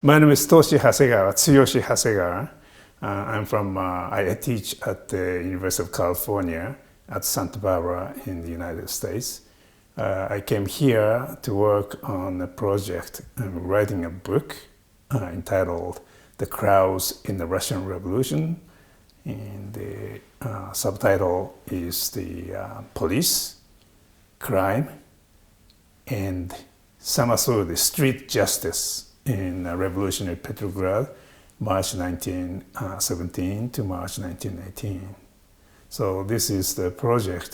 My name is Tsuyoshi Hasegawa. I teach at the University of California at Santa Barbara in the United States. I came here to work on a project, writing a book entitled The Crowds in the Russian Revolution. And the subtitle is the Police, Crime, and Samosudy, Street Justice in revolutionary Petrograd, March 1917 to March 1918. So this is the project,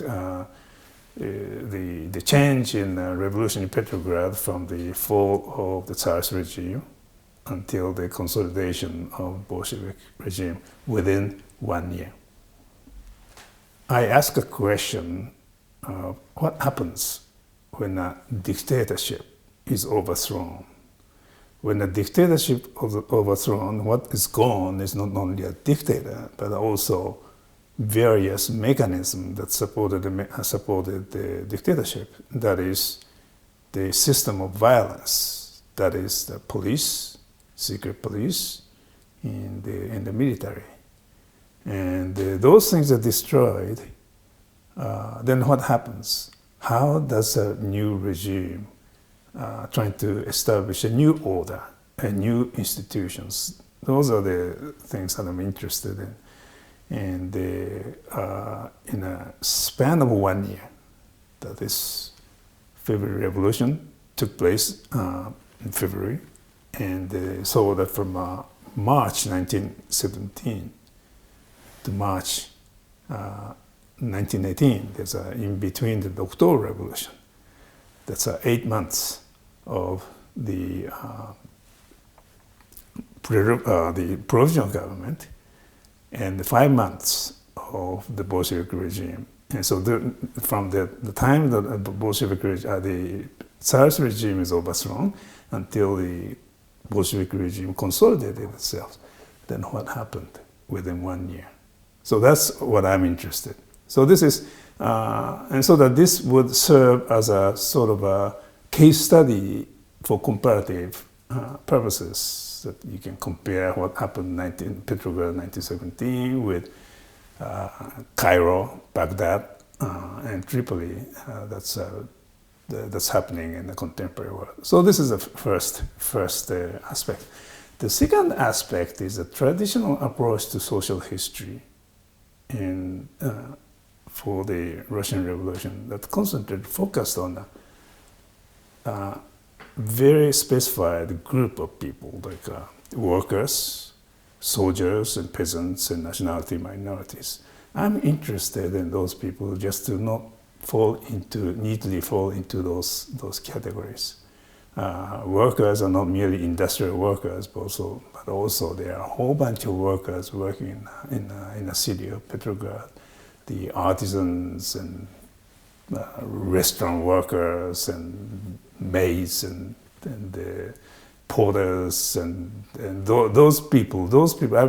the change in revolutionary Petrograd from the fall of the Tsarist regime until the consolidation of Bolshevik regime within 1 year. I ask a question of what happens when a dictatorship is overthrown. When a dictatorship is overthrown, what is gone is not only a dictator, but also various mechanisms that supported the dictatorship. That is the system of violence, that is the police, secret police, and the military. And those things are destroyed. Then what happens? How does a new regime trying to establish a new order and new institutions? Those are the things that I'm interested in. And in a span of 1 year, that is, February Revolution took place in February, and so that from March 1917 to March 1918, there's in between the October Revolution. That's 8 months of the provisional government and 5 months of the Bolshevik regime. And so from the time that the Bolshevik the Tsarist regime is overthrown until the Bolshevik regime consolidated itself, then what happened within 1 year? So that's what I'm interested in. So this is, and so that this would serve as a sort of a case study for comparative purposes, that you can compare what happened in Petrograd 1917 with Cairo, Baghdad, and Tripoli. That's happening in the contemporary world. So this is the first aspect. The second aspect is a traditional approach to social history for the Russian Revolution that focused on a very specified group of people, like workers, soldiers, and peasants, and nationality minorities. I'm interested in those people just to not neatly fall into those categories. Workers are not merely industrial workers, but also there are a whole bunch of workers working in the city of Petrograd. The artisans and restaurant workers and maids and the porters and those people.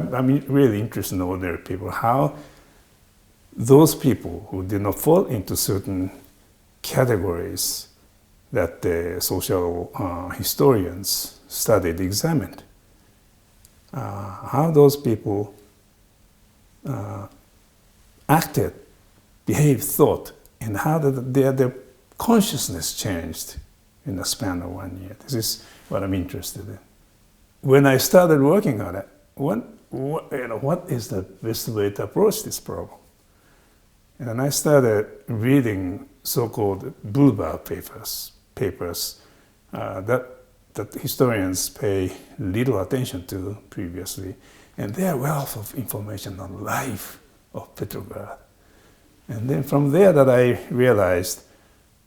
I'm really interested in ordinary people. How those people who did not fall into certain categories that the social historians examined, how those people acted, behaved, thought, and how their consciousness changed in the span of 1 year. This is what I'm interested in. When I started working on it, what is the best way to approach this problem? And I started reading so-called boulevard papers that historians pay little attention to previously, and their wealth of information on life of Petrograd. And then from there that I realized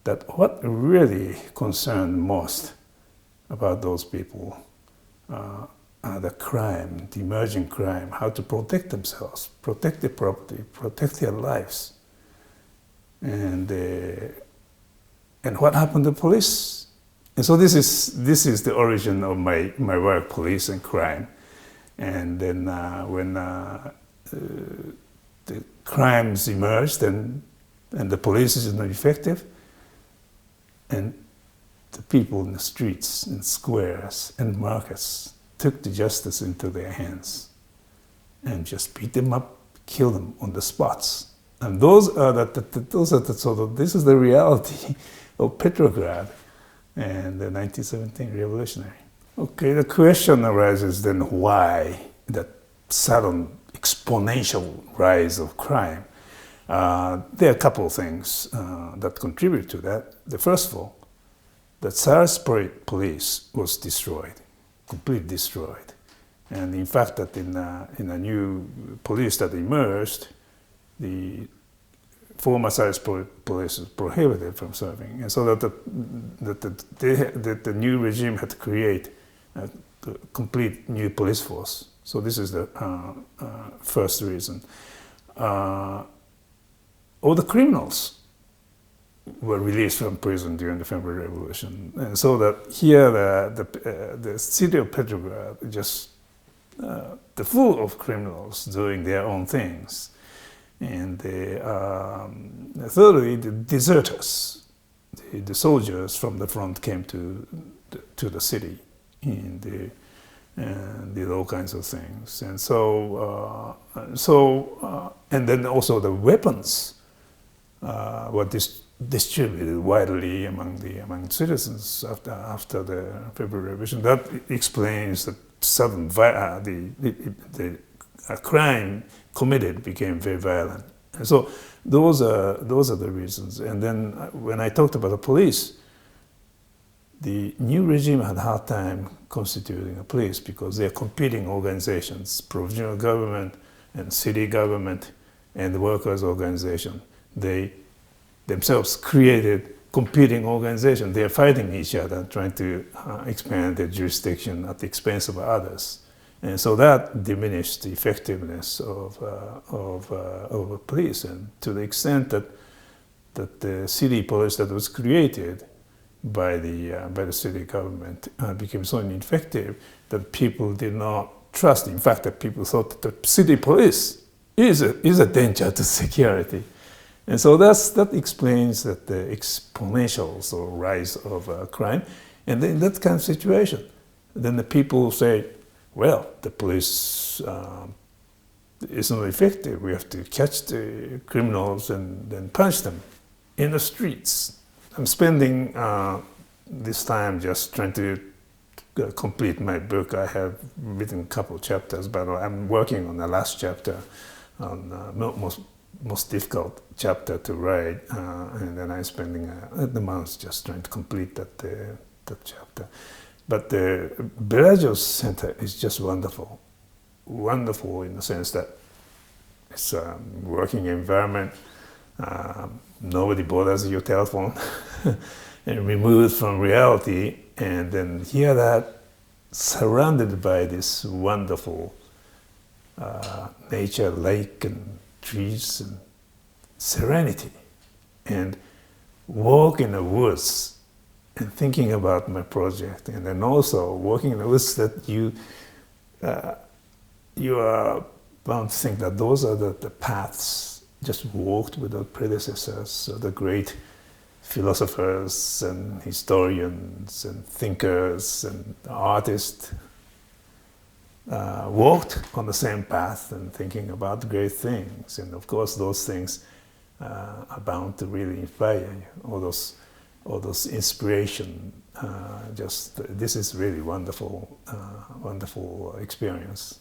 that what really concerned most about those people are the crime, the emerging crime, how to protect themselves, protect their property, protect their lives. And what happened to police? And so this is the origin of my work, police and crime. And then when the crimes emerged and the police is not effective, and the people in the streets and squares and markets took the justice into their hands and just beat them up, kill them on the spots. And those are the sort of, this is the reality of Petrograd and the 1917 revolutionary. Okay, the question arises then why that sudden exponential rise of crime? There are a couple of things that contribute to that. The first of all, the Tsar's police was destroyed, completely destroyed. And in fact, that in a new police that emerged, the former Tsar's police was prohibited from serving. And so that the new regime had to create a complete new police force. So this is the first reason. All the criminals were released from prison during the February Revolution. And so that here the city of Petrograd just full of criminals doing their own things. And thirdly, the deserters, the soldiers from the front came to the city and did all kinds of things. And so, and then also the weapons were distributed widely among citizens after the February Revolution. That explains the sudden crime committed became very violent. And so those are the reasons. And then when I talked about the police, the new regime had a hard time constituting a police because they are competing organizations, provincial government and city government and the workers' organization. They themselves created competing organizations. They are fighting each other, trying to expand their jurisdiction at the expense of others. And so that diminished the effectiveness of the police, and to the extent that the city police that was created by the city government became so ineffective that people did not trust. In fact, that people thought that the city police is a danger to security. And so that explains that the exponential sort of rise of crime. And then in that kind of situation, then the people say, well, the police is not effective. We have to catch the criminals and then punish them in the streets. I'm spending this time just trying to complete my book. I have written a couple of chapters, but I'm working on the last chapter, on most difficult chapter to write, and then I'm spending the months just trying to complete that chapter. But the Bellagio Center is just wonderful. Wonderful in the sense that it's a working environment. Nobody bothers your telephone and removed from reality. And then here that surrounded by this wonderful nature, lake and trees and serenity. And walk in the woods and thinking about my project, and then also walking in the woods, that you are bound to think that those are the paths just walked with the predecessors, so the great philosophers and historians and thinkers and artists walked on the same path and thinking about great things. And of course those things are bound to really inspire you. All those inspiration, this is really wonderful, wonderful experience.